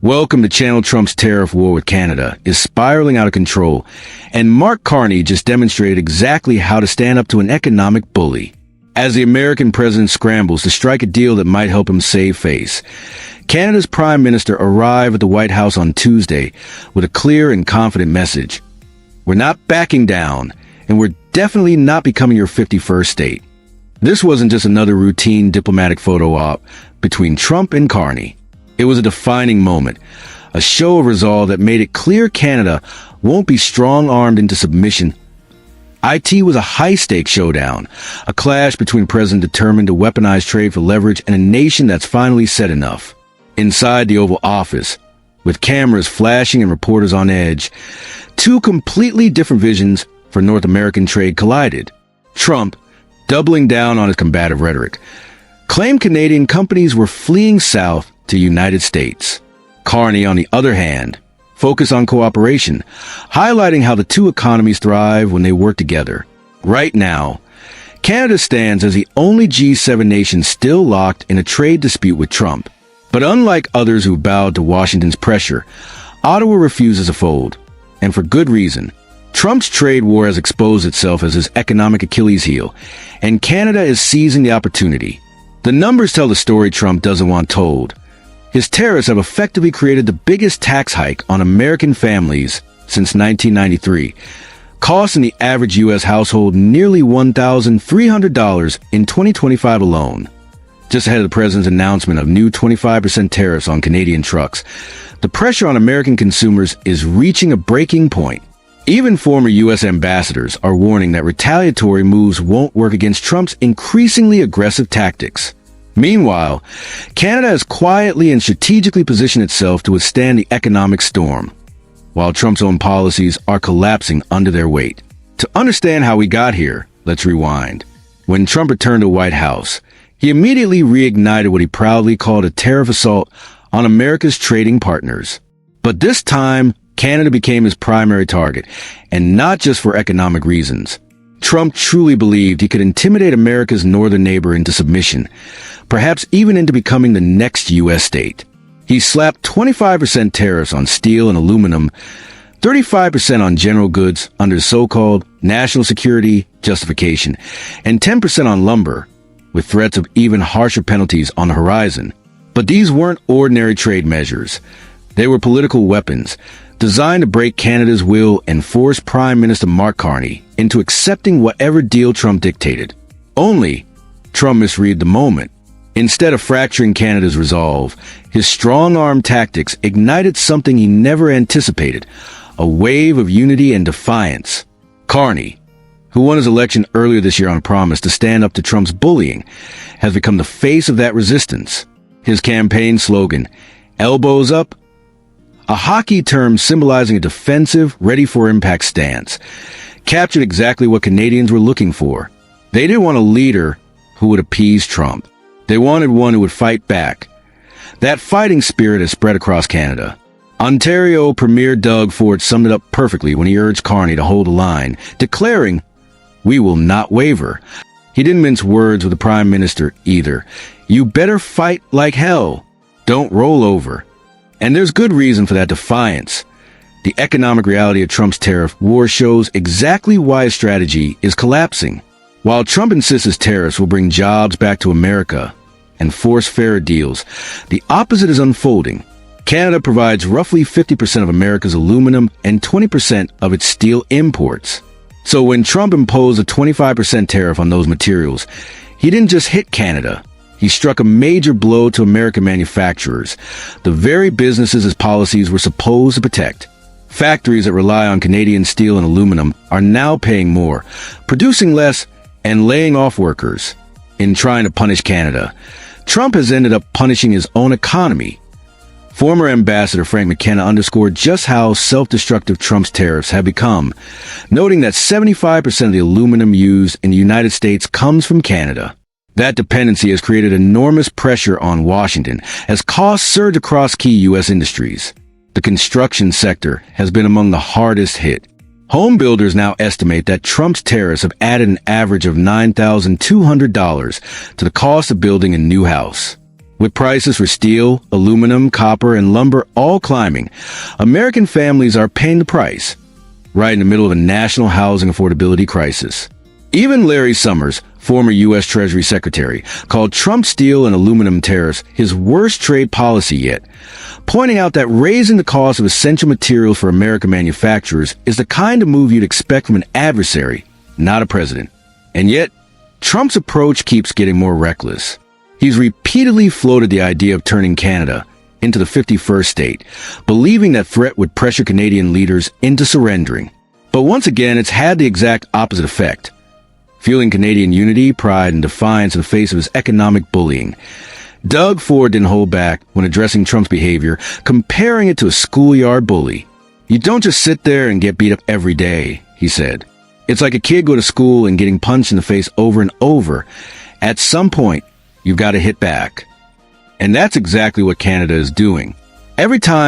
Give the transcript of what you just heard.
Welcome to Channel. Trump's tariff war with Canada is spiraling out of control, and Mark Carney just demonstrated exactly how to stand up to an economic bully. As the American president scrambles to strike a deal that might help him save face, Canada's Prime Minister arrived at the White House on Tuesday with a clear and confident message. We're not backing down, and we're definitely not becoming your 51st state. This wasn't just another routine diplomatic photo op between Trump and Carney. It was a defining moment, a show of resolve that made it clear Canada won't be strong-armed into submission. It was a high-stakes showdown, a clash between a president determined to weaponize trade for leverage and a nation that's finally said enough. Inside the Oval Office, with cameras flashing and reporters on edge, two completely different visions for North American trade collided. Trump, doubling down on his combative rhetoric, claimed Canadian companies were fleeing south to the United States. Carney, on the other hand, focused on cooperation, highlighting how the two economies thrive when they work together. Right now, Canada stands as the only G7 nation still locked in a trade dispute with Trump. But unlike others who bowed to Washington's pressure, Ottawa refuses to fold. And for good reason. Trump's trade war has exposed itself as his economic Achilles heel, and Canada is seizing the opportunity. The numbers tell the story Trump doesn't want told. His tariffs have effectively created the biggest tax hike on American families since 1993, costing the average U.S. household nearly $1,300 in 2025 alone. Just ahead of the president's announcement of new 25% tariffs on Canadian trucks, the pressure on American consumers is reaching a breaking point. Even former U.S. ambassadors are warning that retaliatory moves won't work against Trump's increasingly aggressive tactics. Meanwhile, Canada has quietly and strategically positioned itself to withstand the economic storm, while Trump's own policies are collapsing under their weight. To understand how we got here, let's rewind. When Trump returned to the White House, he immediately reignited what he proudly called a tariff assault on America's trading partners. But this time, Canada became his primary target, and not just for economic reasons. Trump truly believed he could intimidate America's northern neighbor into submission, perhaps even into becoming the next U.S. state. He slapped 25% tariffs on steel and aluminum, 35% on general goods under so-called national security justification, and 10% on lumber, with threats of even harsher penalties on the horizon. But these weren't ordinary trade measures. They were political weapons, designed to break Canada's will and force Prime Minister Mark Carney into accepting whatever deal Trump dictated. Only, Trump misread the moment. Instead of fracturing Canada's resolve, his strong-arm tactics ignited something he never anticipated, a wave of unity and defiance. Carney, who won his election earlier this year on a promise to stand up to Trump's bullying, has become the face of that resistance. His campaign slogan, "Elbows up," a hockey term symbolizing a defensive, ready-for-impact stance, captured exactly what Canadians were looking for. They didn't want a leader who would appease Trump. They wanted one who would fight back. That fighting spirit has spread across Canada. Ontario Premier Doug Ford summed it up perfectly when he urged Carney to hold the line, declaring, "We will not waver." He didn't mince words with the Prime Minister either. "You better fight like hell. Don't roll over." And there's good reason for that defiance. The economic reality of Trump's tariff war shows exactly why his strategy is collapsing. While Trump insists his tariffs will bring jobs back to America and force fairer deals, the opposite is unfolding. Canada provides roughly 50% of America's aluminum and 20% of its steel imports. So when Trump imposed a 25% tariff on those materials, he didn't just hit Canada. He struck a major blow to American manufacturers, the very businesses his policies were supposed to protect. Factories that rely on Canadian steel and aluminum are now paying more, producing less, and laying off workers. In trying to punish Canada, Trump has ended up punishing his own economy. Former Ambassador Frank McKenna underscored just how self-destructive Trump's tariffs have become, noting that 75% of the aluminum used in the United States comes from Canada. That dependency has created enormous pressure on Washington as costs surge across key U.S. industries. The construction sector has been among the hardest hit. Home builders now estimate that Trump's tariffs have added an average of $9,200 to the cost of building a new house. With prices for steel, aluminum, copper, and lumber all climbing, American families are paying the price, right in the middle of a national housing affordability crisis. Even Larry Summers, former U.S. Treasury Secretary, called Trump's steel and aluminum tariffs his worst trade policy yet, pointing out that raising the cost of essential materials for American manufacturers is the kind of move you'd expect from an adversary, not a president. And yet, Trump's approach keeps getting more reckless. He's repeatedly floated the idea of turning Canada into the 51st state, believing that threat would pressure Canadian leaders into surrendering. But once again, it's had the exact opposite effect. Fueling Canadian unity, pride, and defiance in the face of his economic bullying. Doug Ford didn't hold back when addressing Trump's behavior, comparing it to a schoolyard bully. "You don't just sit there and get beat up every day," he said. "It's like a kid going to school and getting punched in the face over and over. At some point, you've got to hit back." And that's exactly what Canada is doing. Every time